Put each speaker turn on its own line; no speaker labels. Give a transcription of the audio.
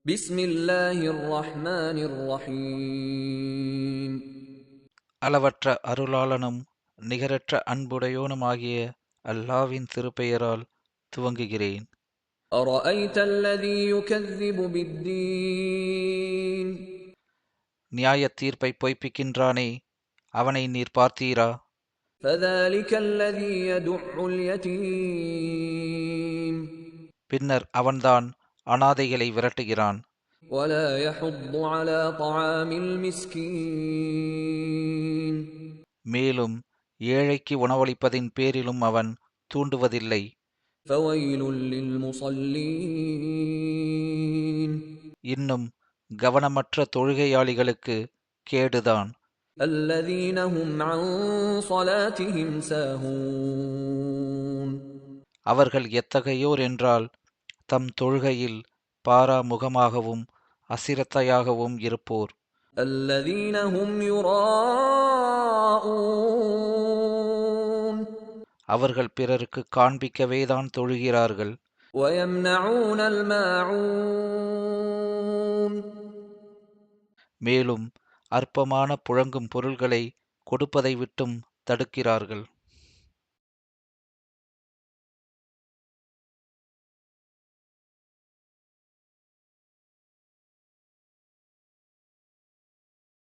بسم الله الرحمن الرحيم
அளவற்ற அருளாளனும் நிகரற்ற அன்புடையோனுமாகிய அல்லாவின் திருப்பெயரால் துவங்குகிறேன்.
أرأيت الذي يكذب بالدين
நியாயத் தீர்ப்பை பொய்ப்பிக்கின்றானே, அவனை நீர் பார்த்தீரா?
فذلك الذي يدع اليتيم
பின்னர் அவன்தான் அனாதைகளை விரட்டுகிறான்.
ولا يحض على طعام المسكين
மேலும் ஏழைக்கு உணவளிப்பதின் பேரிலும் அவன் தூண்டுவதில்லை.
فويل للمصلين
இன்னும் கவனமற்ற தொழுகையாளிகளுக்கு கேடுதான்.
الذين هم عن صلاتهم ساهون
அவர்கள் எத்தகையோர் என்றால், தம் தொழுகையில் பாராமுகமாகவும் அசிரத்தையாகவும் இருப்போர்.
الذين هم يراءون
அவர்கள் பிறருக்கு காண்பிக்கவேதான் தொழுகிறார்கள்.
ويمنعون الماعون
மேலும் அற்பமான புழங்கும் பொருள்களை கொடுப்பதை விட்டும் தடுக்கிறார்கள்.